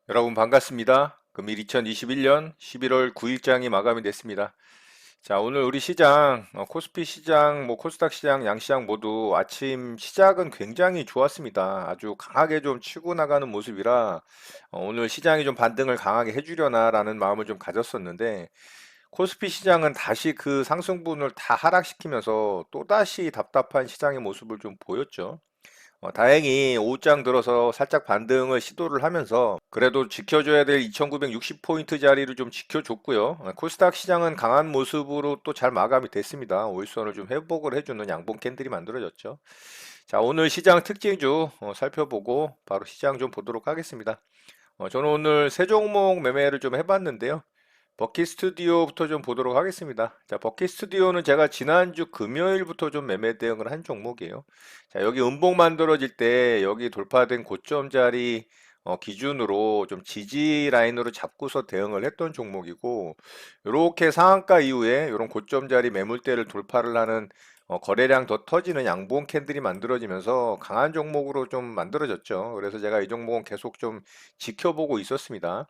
여러분 반갑습니다. 금일 2021년 11월 9일장이 마감이 됐습니다. 자, 오늘 우리 시장, 코스피 시장, 코스닥 시장, 양시장 모두 아침 시작은 굉장히 좋았습니다. 아주 강하게 좀 치고 나가는 모습이라 오늘 시장이 좀 반등을 강하게 해주려나라는 마음을 좀 가졌었는데 코스피 시장은 다시 그 상승분을 다 하락시키면서 또다시 답답한 시장의 모습을 좀 보였죠. 다행히 오후장 들어서 살짝 반등을 시도를 하면서 그래도 지켜줘야 될 2960포인트 자리를 좀 지켜줬고요. 코스닥 시장은 강한 모습으로 또 잘 마감이 됐습니다. 오일선을 좀 회복을 해주는 양봉 캔들이 만들어졌죠. 자, 오늘 시장 특징주 살펴보고 바로 시장 좀 보도록 하겠습니다. 저는 오늘 세 종목 매매를 좀 해봤는데요. 버킷 스튜디오부터 좀 보도록 하겠습니다. 자, 버킷 스튜디오는 제가 지난주 금요일부터 좀 매매 대응을 한 종목이에요. 자, 여기 음봉 만들어질 때 여기 돌파된 고점 자리 기준으로 좀 지지 라인으로 잡고서 대응을 했던 종목이고, 이렇게 상한가 이후에 이런 고점 자리 매물대를 돌파를 하는 거래량 더 터지는 양봉 캔들이 만들어지면서 강한 종목으로 좀 만들어졌죠. 그래서 제가 이 종목은 계속 좀 지켜보고 있었습니다.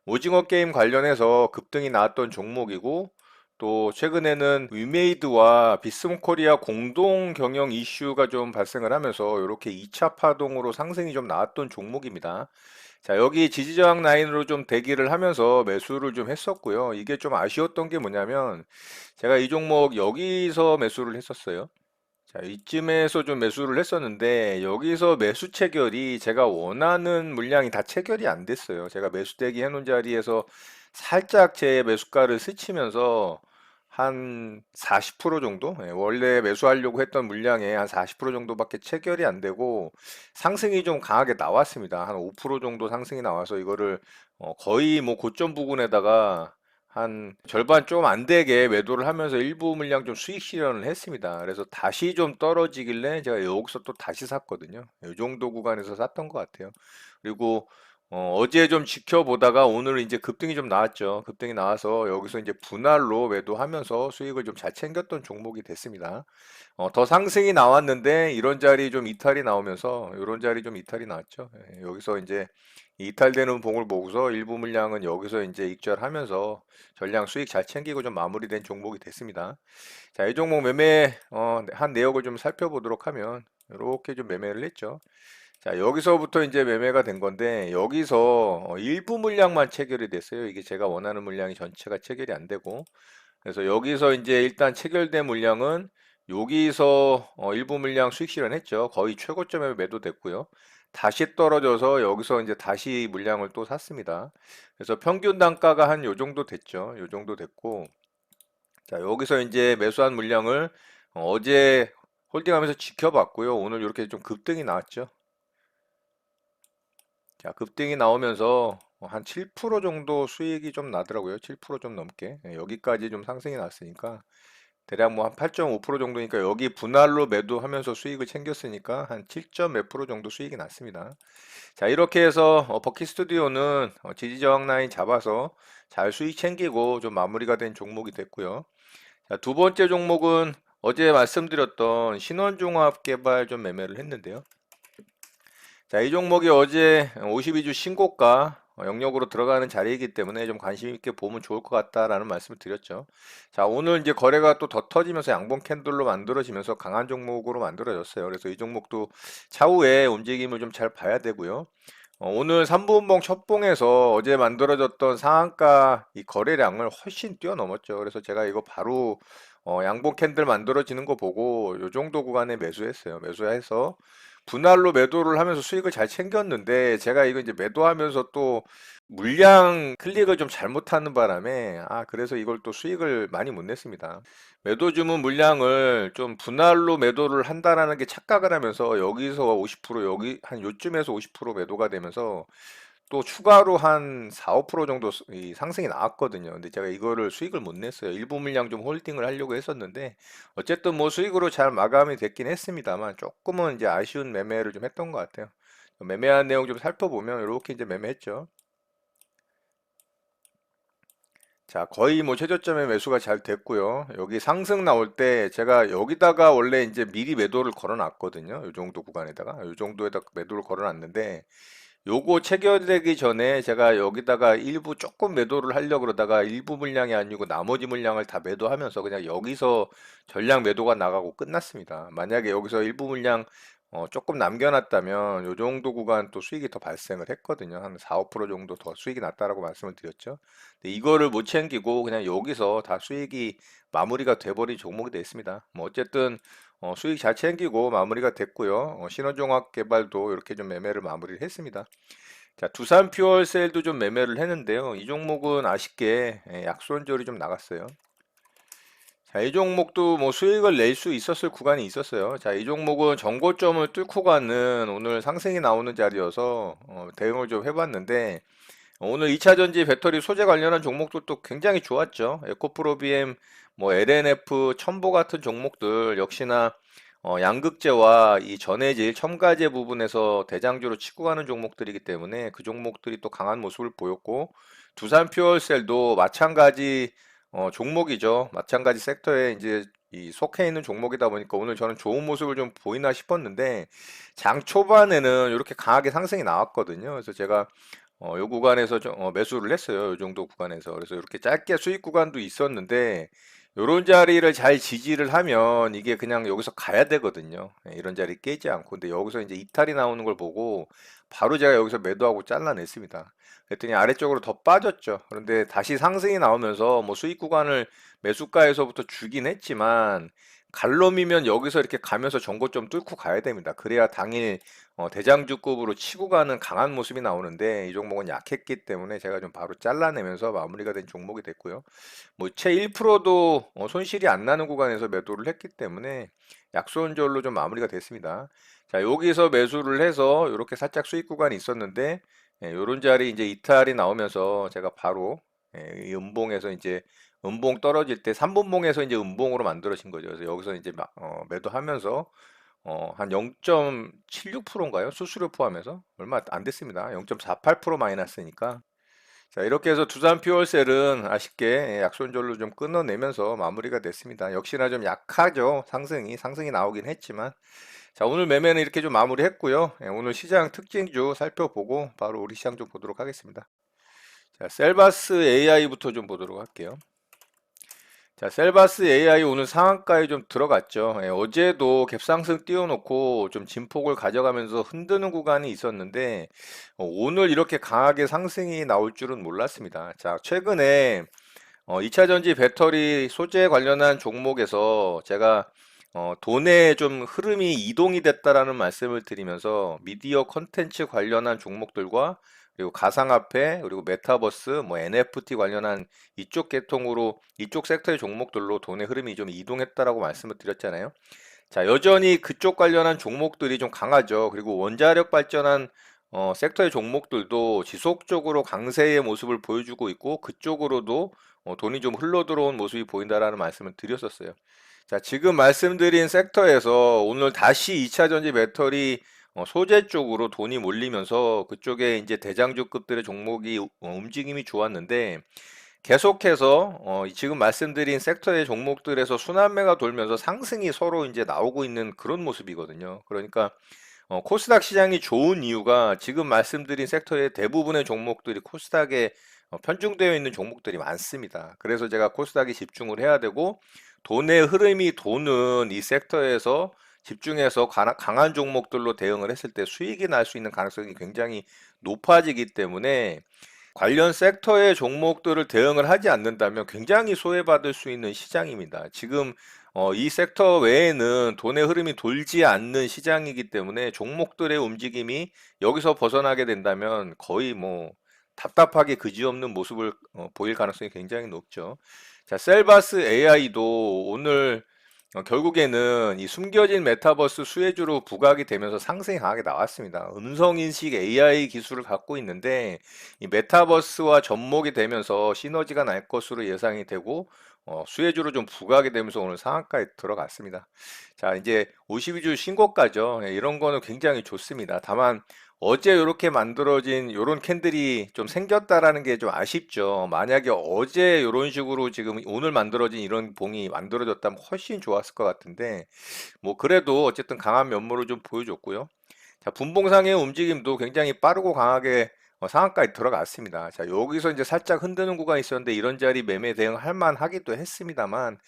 오징어 게임 관련해서 급등이 나왔던 종목이고 또 최근에는 위메이드와 비스무코리아 공동 경영 이슈가 좀 발생을 하면서 이렇게 2차 파동으로 상승이 좀 나왔던 종목입니다. 자, 여기 지지저항 라인으로 좀 대기를 하면서 매수를 좀 했었고요. 이게 좀 아쉬웠던 게 뭐냐면 제가 이 종목 여기서 매수를 했었어요. 자, 이쯤에서 좀 매수를 했었는데 여기서 매수 체결이 제가 원하는 물량이 다 체결이 안 됐어요. 제가 매수 대기 해놓은 자리에서 살짝 제 매수가를 스치면서 한 40% 정도? 원래 매수하려고 했던 물량의 한 40% 정도밖에 체결이 안 되고 상승이 좀 강하게 나왔습니다. 한 5% 정도 상승이 나와서 이거를 거의 고점 부근에다가 한 절반 좀 안 되게 매도를 하면서 일부 물량 좀 수익 실현을 했습니다. 그래서 다시 좀 떨어지길래 제가 여기서 또 다시 샀거든요. 이 정도 구간에서 샀던 것 같아요. 그리고 어제 좀 지켜보다가 오늘 이제 급등이 좀 나왔죠. 급등이 나와서 여기서 이제 분할로 매도하면서 수익을 좀 잘 챙겼던 종목이 됐습니다. 더 상승이 나왔는데 이런 자리 좀 이탈이 나오면서 이런 자리 좀 이탈이 나왔죠. 여기서 이제 이탈되는 봉을 보고서 일부 물량은 여기서 이제 익절하면서 전량 수익 잘 챙기고 좀 마무리된 종목이 됐습니다. 자, 이 종목 매매 한 내역을 좀 살펴보도록 하면 이렇게 좀 매매를 했죠. 자, 여기서부터 이제 매매가 된 건데 여기서 일부 물량만 체결이 됐어요. 이게 제가 원하는 물량이 전체가 체결이 안 되고 그래서 여기서 이제 일단 체결된 물량은 여기서 일부 물량 수익 실현했죠. 거의 최고점에 매도됐고요. 다시 떨어져서 여기서 이제 다시 물량을 또 샀습니다. 그래서 평균 단가가 한 요 정도 됐죠. 요 정도 됐고 자, 여기서 이제 매수한 물량을 어제 홀딩하면서 지켜봤고요. 오늘 이렇게 좀 급등이 나왔죠. 자, 급등이 나오면서 한 7% 정도 수익이 좀 나더라고요. 7%좀 넘게. 여기까지 좀 상승이 났으니까 대략 뭐 한 8.5% 정도니까 여기 분할로 매도하면서 수익을 챙겼으니까 한 7점 몇 프로 정도 수익이 났습니다. 자, 이렇게 해서 버킷 스튜디오는 지지 저항 라인 잡아서 잘 수익 챙기고 좀 마무리가 된 종목이 됐고요. 자, 두 번째 종목은 어제 말씀드렸던 신원종합 개발 좀 매매를 했는데요. 자, 이 종목이 어제 52주 신고가 영역으로 들어가는 자리이기 때문에 좀 관심 있게 보면 좋을 것 같다라는 말씀을 드렸죠. 자, 오늘 이제 거래가 또 더 터지면서 양봉 캔들로 만들어지면서 강한 종목으로 만들어졌어요. 그래서 이 종목도 차후에 움직임을 좀 잘 봐야 되고요. 오늘 3분봉 첫봉에서 어제 만들어졌던 상한가 이 거래량을 훨씬 뛰어넘었죠. 그래서 제가 이거 바로 양봉 캔들 만들어지는 거 보고 이 정도 구간에 매수했어요. 매수해서 분할로 매도를 하면서 수익을 잘 챙겼는데 제가 이거 이제 매도하면서 또 물량 클릭을 좀 잘못하는 바람에 그래서 이걸 또 수익을 많이 못 냈습니다. 매도 주문 물량을 좀 분할로 매도를 한다라는 게 착각을 하면서 여기서 50% 여기 한 요쯤에서 50% 매도가 되면서 또 추가로 한 4, 5% 정도 이 상승이 나왔거든요. 근데 제가 이거를 수익을 못 냈어요. 일부 물량 좀 홀딩을 하려고 했었는데 어쨌든 뭐 수익으로 잘 마감이 됐긴 했습니다만 조금은 이제 아쉬운 매매를 좀 했던 것 같아요. 매매한 내용 좀 살펴보면 이렇게 이제 매매했죠. 자, 거의 뭐 최저점에 매수가 잘 됐고요. 여기 상승 나올 때 제가 여기다가 원래 이제 미리 매도를 걸어 놨거든요. 이 정도 구간에다가 이 정도에다 매도를 걸어 놨는데 요거 체결되기 전에 제가 여기다가 일부 조금 매도를 하려고 그러다가 일부 물량이 아니고 나머지 물량을 다 매도하면서 그냥 여기서 전량 매도가 나가고 끝났습니다. 만약에 여기서 일부 물량 조금 남겨놨다면 요 정도 구간 또 수익이 더 발생을 했거든요. 한 4, 5% 정도 더 수익이 났다라고 말씀을 드렸죠. 근데 이거를 못 챙기고 그냥 여기서 다 수익이 마무리가 돼버린 종목이 됐습니다. 뭐 어쨌든 수익 잘 챙기고 마무리가 됐고요. 신원종합 개발도 이렇게 좀 매매를 마무리를 했습니다. 자, 두산 퓨얼셀도 좀 매매를 했는데요. 이 종목은 아쉽게 약손절이 좀 나갔어요. 자, 이 종목도 뭐 수익을 낼 수 있었을 구간이 있었어요. 자, 이 종목은 전고점을 뚫고 가는 오늘 상승이 나오는 자리여서 대응을 좀 해봤는데 오늘 2차전지 배터리 소재 관련한 종목들도 굉장히 좋았죠. 에코프로비엠, 뭐 LNF, 첨보 같은 종목들 역시나 양극재와 이 전해질, 첨가제 부분에서 대장주로 치고 가는 종목들이기 때문에 그 종목들이 또 강한 모습을 보였고 두산 퓨얼셀도 마찬가지 종목이죠. 마찬가지 섹터에 이제 이 속해 있는 종목이다 보니까 오늘 저는 좋은 모습을 좀 보이나 싶었는데 장 초반에는 이렇게 강하게 상승이 나왔거든요. 그래서 제가 요 구간에서 좀 매수를 했어요. 요 정도 구간에서. 그래서 이렇게 짧게 수익 구간도 있었는데 요런 자리를 잘 지지를 하면 이게 그냥 여기서 가야 되거든요. 예, 이런 자리 깨지 않고. 근데 여기서 이제 이탈이 나오는 걸 보고 바로 제가 여기서 매도하고 잘라냈습니다. 그랬더니 아래쪽으로 더 빠졌죠. 그런데 다시 상승이 나오면서 뭐 수익 구간을 매수가에서부터 주긴 했지만 갈롬이면 여기서 이렇게 가면서 전고점 뚫고 가야 됩니다. 그래야 당일 대장주급으로 치고 가는 강한 모습이 나오는데 이 종목은 약했기 때문에 제가 좀 바로 잘라내면서 마무리가 된 종목이 됐고요. 뭐 채 1%도 손실이 안 나는 구간에서 매도를 했기 때문에 약손절로 좀 마무리가 됐습니다. 자, 여기서 매수를 해서 이렇게 살짝 수익 구간이 있었는데 요런 자리 이제 이탈이 나오면서 제가 바로 이 음봉에서 이제 음봉 떨어질 때 3분봉에서 이제 음봉으로 만들어진 거죠. 그래서 여기서 이제 매도하면서 한 0.76%인가요? 수수료 포함해서 얼마 안 됐습니다. 0.48% 마이너스니까. 자, 이렇게 해서 두산 퓨얼셀은 아쉽게 약손절로 좀 끊어내면서 마무리가 됐습니다. 역시나 좀 약하죠. 상승이 나오긴 했지만. 자, 오늘 매매는 이렇게 좀 마무리했고요. 오늘 시장 특징주 살펴보고 바로 우리 시장 좀 보도록 하겠습니다. 자, 셀바스 AI부터 좀 보도록 할게요. 자, 셀바스 AI 오늘 상한가에 좀 들어갔죠. 어제도 갭상승 띄워놓고 좀 진폭을 가져가면서 흔드는 구간이 있었는데 오늘 이렇게 강하게 상승이 나올 줄은 몰랐습니다. 자, 최근에 2차전지 배터리 소재 관련한 종목에서 제가 돈의 좀 흐름이 이동이 됐다라는 말씀을 드리면서 미디어 컨텐츠 관련한 종목들과 그리고 가상화폐 그리고 메타버스 뭐 NFT 관련한 이쪽 계통으로 이쪽 섹터의 종목들로 돈의 흐름이 좀 이동했다라고 말씀을 드렸잖아요. 자, 여전히 그쪽 관련한 종목들이 좀 강하죠. 그리고 원자력 발전한 섹터의 종목들도 지속적으로 강세의 모습을 보여주고 있고 그쪽으로도 돈이 좀 흘러 들어온 모습이 보인다라는 말씀을 드렸었어요. 자, 지금 말씀드린 섹터에서 오늘 다시 2차 전지 배터리 소재 쪽으로 돈이 몰리면서 그쪽에 이제 대장주급들의 종목이 움직임이 좋았는데 계속해서 지금 말씀드린 섹터의 종목들에서 순환매가 돌면서 상승이 서로 이제 나오고 있는 그런 모습이거든요. 그러니까 코스닥 시장이 좋은 이유가 지금 말씀드린 섹터의 대부분의 종목들이 코스닥에 편중되어 있는 종목들이 많습니다. 그래서 제가 코스닥에 집중을 해야 되고 돈의 흐름이 도는 이 섹터에서 집중해서 강한 종목들로 대응을 했을 때 수익이 날 수 있는 가능성이 굉장히 높아지기 때문에 관련 섹터의 종목들을 대응을 하지 않는다면 굉장히 소외받을 수 있는 시장입니다. 지금 이 섹터 외에는 돈의 흐름이 돌지 않는 시장이기 때문에 종목들의 움직임이 여기서 벗어나게 된다면 거의 뭐 답답하게 그지없는 모습을 보일 가능성이 굉장히 높죠. 자, 셀바스 AI도 오늘 결국에는 이 숨겨진 메타버스 수혜주로 부각이 되면서 상승이 강하게 나왔습니다. 음성인식 AI 기술을 갖고 있는데 이 메타버스와 접목이 되면서 시너지가 날 것으로 예상이 되고 수혜주로 좀 부각이 되면서 오늘 상한가에 들어갔습니다. 자, 이제 52주 신고가죠. 이런 거는 굉장히 좋습니다. 다만 어제 이렇게 만들어진 이런 캔들이 좀 생겼다라는 게 좀 아쉽죠. 만약에 어제 이런 식으로 지금 오늘 만들어진 이런 봉이 만들어졌다면 훨씬 좋았을 것 같은데 뭐 그래도 어쨌든 강한 면모를 좀 보여줬고요. 자, 분봉상의 움직임도 굉장히 빠르고 강하게 상한가에 들어갔습니다. 자, 여기서 이제 살짝 흔드는 구간이 있었는데 이런 자리 매매 대응할 만하기도 했습니다만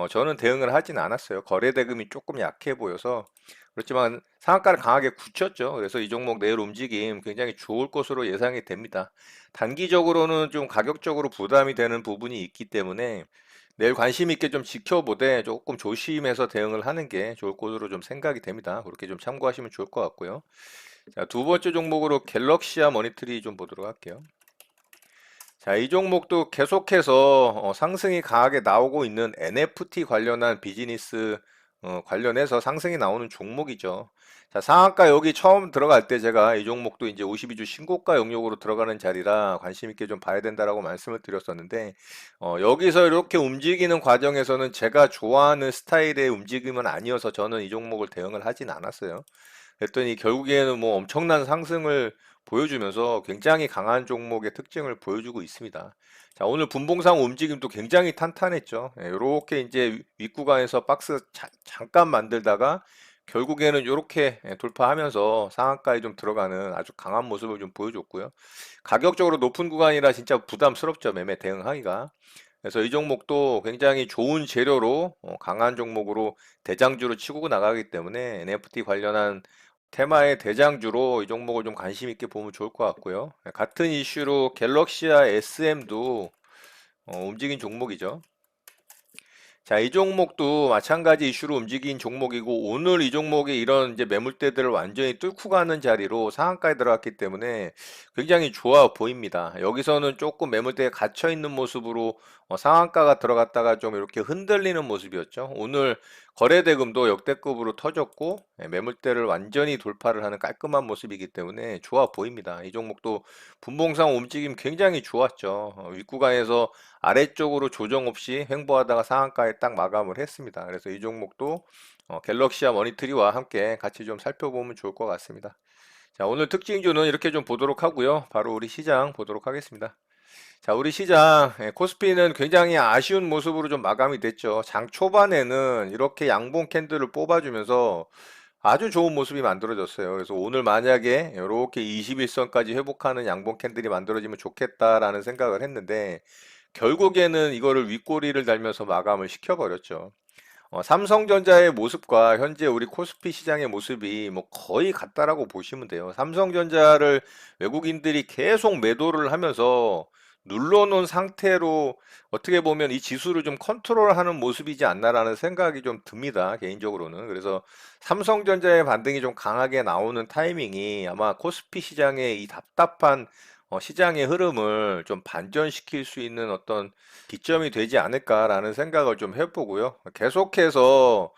저는 대응을 하진 않았어요. 거래 대금이 조금 약해 보여서. 그렇지만 상한가를 강하게 굳혔죠. 그래서 이 종목 내일 움직임 굉장히 좋을 것으로 예상이 됩니다. 단기적으로는 좀 가격적으로 부담이 되는 부분이 있기 때문에 내일 관심 있게 좀 지켜보되 조금 조심해서 대응을 하는 게 좋을 것으로 좀 생각이 됩니다. 그렇게 좀 참고하시면 좋을 것 같고요. 자, 두 번째 종목으로 갤럭시아 머니터리 좀 보도록 할게요. 자, 이 종목도 계속해서 상승이 강하게 나오고 있는 NFT 관련한 비즈니스 관련해서 상승이 나오는 종목이죠. 자, 상한가 여기 처음 들어갈 때 제가 이 종목도 이제 52주 신고가 영역으로 들어가는 자리라 관심 있게 좀 봐야 된다라고 말씀을 드렸었는데 여기서 이렇게 움직이는 과정에서는 제가 좋아하는 스타일의 움직임은 아니어서 저는 이 종목을 대응을 하진 않았어요. 그랬더니 결국에는 뭐 엄청난 상승을 보여주면서 굉장히 강한 종목의 특징을 보여주고 있습니다. 자, 오늘 분봉상 움직임도 굉장히 탄탄했죠. 이렇게 이제 윗구간에서 박스 잠깐 만들다가 결국에는 이렇게 돌파하면서 상한가에 좀 들어가는 아주 강한 모습을 좀 보여줬고요. 가격적으로 높은 구간이라 진짜 부담스럽죠. 매매 대응하기가. 그래서 이 종목도 굉장히 좋은 재료로 강한 종목으로 대장주로 치고 나가기 때문에 NFT 관련한 테마의 대장주로 이 종목을 좀 관심 있게 보면 좋을 것 같고요. 같은 이슈로 갤럭시아 SM도 움직인 종목이죠. 자, 이 종목도 마찬가지 이슈로 움직인 종목이고 오늘 이 종목이 이런 이제 매물대들을 완전히 뚫고 가는 자리로 상한가에 들어갔기 때문에 굉장히 좋아 보입니다. 여기서는 조금 매물대에 갇혀 있는 모습으로 상한가가 들어갔다가 좀 이렇게 흔들리는 모습이었죠. 오늘 거래대금도 역대급으로 터졌고 매물대를 완전히 돌파를 하는 깔끔한 모습이기 때문에 좋아 보입니다. 이 종목도 분봉상 움직임 굉장히 좋았죠. 윗구간에서 아래쪽으로 조정 없이 횡보하다가 상한가에 딱 마감을 했습니다. 그래서 이 종목도 갤럭시아 머니터리와 함께 같이 좀 살펴보면 좋을 것 같습니다. 자, 오늘 특징주는 이렇게 좀 보도록 하고요. 바로 우리 시장 보도록 하겠습니다. 자, 우리 시장 코스피는 굉장히 아쉬운 모습으로 좀 마감이 됐죠. 장 초반에는 이렇게 양봉 캔들을 뽑아주면서 아주 좋은 모습이 만들어졌어요. 그래서 오늘 만약에 이렇게 21선까지 회복하는 양봉 캔들이 만들어지면 좋겠다라는 생각을 했는데 결국에는 이거를 윗꼬리를 달면서 마감을 시켜버렸죠. 삼성전자의 모습과 현재 우리 코스피 시장의 모습이 뭐 거의 같다라고 보시면 돼요. 삼성전자를 외국인들이 계속 매도를 하면서 눌러놓은 상태로 어떻게 보면 이 지수를 좀 컨트롤하는 모습이지 않나라는 생각이 좀 듭니다. 개인적으로는. 그래서 삼성전자의 반등이 좀 강하게 나오는 타이밍이 아마 코스피 시장의 이 답답한 시장의 흐름을 좀 반전시킬 수 있는 어떤 기점이 되지 않을까라는 생각을 좀 해보고요. 계속해서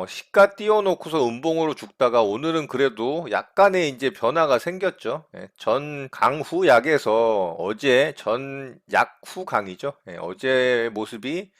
시가 띄워놓고서 음봉으로 죽다가 오늘은 그래도 약간의 이제 변화가 생겼죠. 전 강후 약에서 어제 전 약후 강이죠. 어제 모습이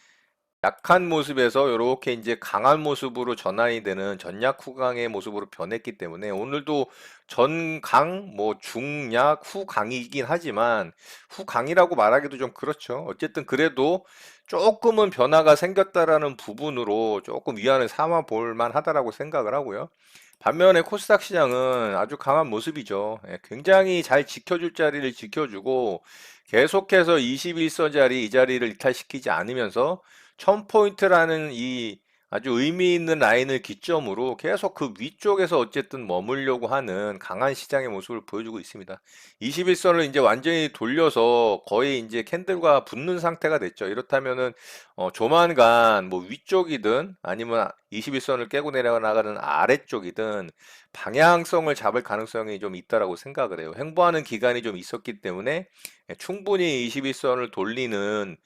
약한 모습에서 이렇게 이제 강한 모습으로 전환이 되는 전약 후강의 모습으로 변했기 때문에 오늘도 전강, 뭐 중약, 후강이긴 하지만 후강이라고 말하기도 좀 그렇죠. 어쨌든 그래도 조금은 변화가 생겼다라는 부분으로 조금 위안을 삼아 볼 만하다라고 생각을 하고요. 반면에 코스닥 시장은 아주 강한 모습이죠. 굉장히 잘 지켜줄 자리를 지켜주고 계속해서 21선 자리 이 자리를 이탈시키지 않으면서 1000포인트라는 이 아주 의미 있는 라인을 기점으로 계속 그 위쪽에서 어쨌든 머물려고 하는 강한 시장의 모습을 보여주고 있습니다. 21선을 이제 완전히 돌려서 거의 이제 캔들과 붙는 상태가 됐죠. 이렇다면은 조만간 뭐 위쪽이든 아니면 21선을 깨고 내려나가는 아래쪽이든 방향성을 잡을 가능성이 좀 있다라고 생각을 해요. 횡보하는 기간이 좀 있었기 때문에 충분히 21선을 돌리는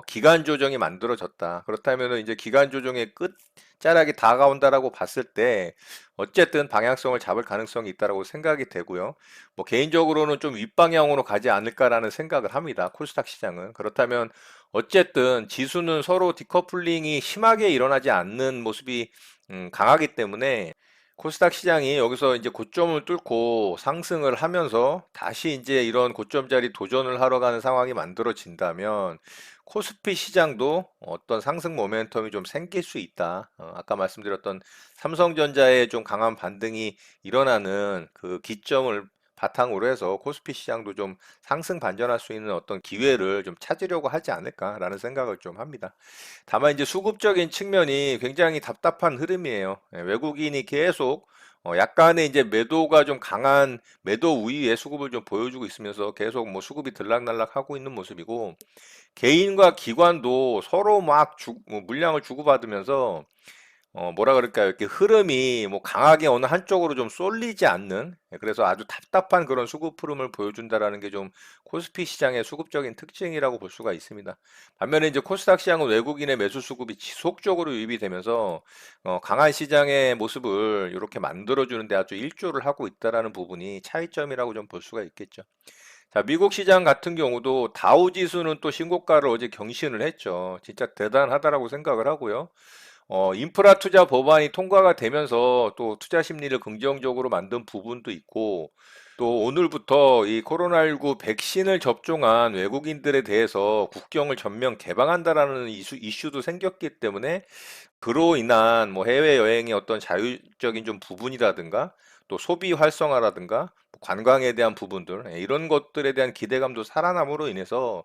기간 조정이 만들어졌다. 그렇다면 이제 기간 조정의 끝자락이 다가온다라고 봤을 때 어쨌든 방향성을 잡을 가능성이 있다라고 생각이 되고요. 뭐 개인적으로는 좀 윗방향으로 가지 않을까라는 생각을 합니다. 코스닥 시장은. 그렇다면 어쨌든 지수는 서로 디커플링이 심하게 일어나지 않는 모습이 강하기 때문에 코스닥 시장이 여기서 이제 고점을 뚫고 상승을 하면서 다시 이제 이런 고점짜리 도전을 하러 가는 상황이 만들어진다면 코스피 시장도 어떤 상승 모멘텀이 좀 생길 수 있다. 아까 말씀드렸던 삼성전자의 좀 강한 반등이 일어나는 그 기점을 바탕으로 해서 코스피 시장도 좀 상승 반전할 수 있는 어떤 기회를 좀 찾으려고 하지 않을까라는 생각을 좀 합니다. 다만 이제 수급적인 측면이 굉장히 답답한 흐름이에요. 외국인이 계속 약간의 이제 매도가 좀 강한 매도 우위에 수급을 좀 보여주고 있으면서 계속 뭐 수급이 들락날락 하고 있는 모습이고 개인과 기관도 서로 막 뭐 물량을 주고받으면서 뭐라 그럴까요? 이렇게 흐름이 뭐 강하게 어느 한쪽으로 좀 쏠리지 않는, 그래서 아주 답답한 그런 수급 흐름을 보여준다라는 게 좀 코스피 시장의 수급적인 특징이라고 볼 수가 있습니다. 반면에 이제 코스닥 시장은 외국인의 매수 수급이 지속적으로 유입이 되면서 강한 시장의 모습을 이렇게 만들어주는데 아주 일조를 하고 있다라는 부분이 차이점이라고 좀 볼 수가 있겠죠. 자, 미국 시장 같은 경우도 다우 지수는 또 신고가를 어제 경신을 했죠. 진짜 대단하다라고 생각을 하고요. 인프라 투자 법안이 통과가 되면서 또 투자 심리를 긍정적으로 만든 부분도 있고, 또 오늘부터 이 코로나19 백신을 접종한 외국인들에 대해서 국경을 전면 개방한다라는 이슈도 생겼기 때문에 그로 인한 뭐 해외여행의 어떤 자율적인 좀 부분이라든가 또 소비 활성화라든가 뭐 관광에 대한 부분들 이런 것들에 대한 기대감도 살아남으로 인해서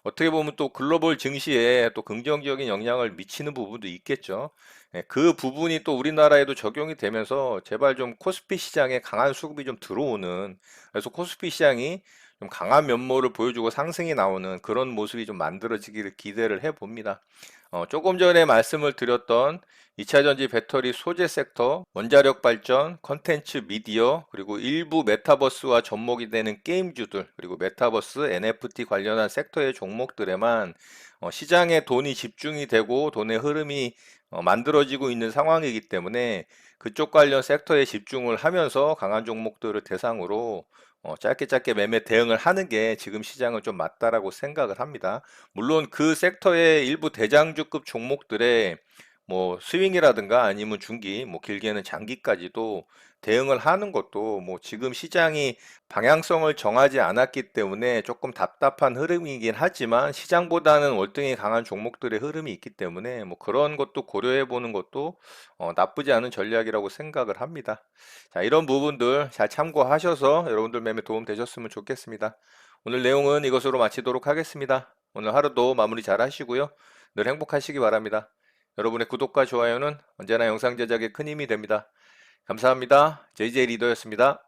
어떻게 보면 또 글로벌 증시에 또 긍정적인 영향을 미치는 부분도 있겠죠. 그 부분이 또 우리나라에도 적용이 되면서 제발 좀 코스피 시장에 강한 수급이 좀 들어오는, 그래서 코스피 시장이 좀 강한 면모를 보여주고 상승이 나오는 그런 모습이 좀 만들어지기를 기대를 해봅니다. 조금 전에 말씀을 드렸던 2차전지 배터리 소재 섹터, 원자력 발전, 컨텐츠 미디어, 그리고 일부 메타버스와 접목이 되는 게임주들, 그리고 메타버스, NFT 관련한 섹터의 종목들에만 시장에 돈이 집중이 되고 돈의 흐름이 만들어지고 있는 상황이기 때문에 그쪽 관련 섹터에 집중을 하면서 강한 종목들을 대상으로 짧게 짧게 매매 대응을 하는 게 지금 시장은 좀 맞다라고 생각을 합니다. 물론 그 섹터의 일부 대장주급 종목들의 뭐 스윙이라든가 아니면 중기, 뭐 길게는 장기까지도 대응을 하는 것도 뭐 지금 시장이 방향성을 정하지 않았기 때문에 조금 답답한 흐름이긴 하지만 시장보다는 월등히 강한 종목들의 흐름이 있기 때문에 뭐 그런 것도 고려해 보는 것도 나쁘지 않은 전략이라고 생각을 합니다. 자, 이런 부분들 잘 참고하셔서 여러분들 매매 도움 되셨으면 좋겠습니다. 오늘 내용은 이것으로 마치도록 하겠습니다. 오늘 하루도 마무리 잘 하시고요. 늘 행복하시기 바랍니다. 여러분의 구독과 좋아요는 언제나 영상 제작에 큰 힘이 됩니다. 감사합니다. JJ 리더였습니다.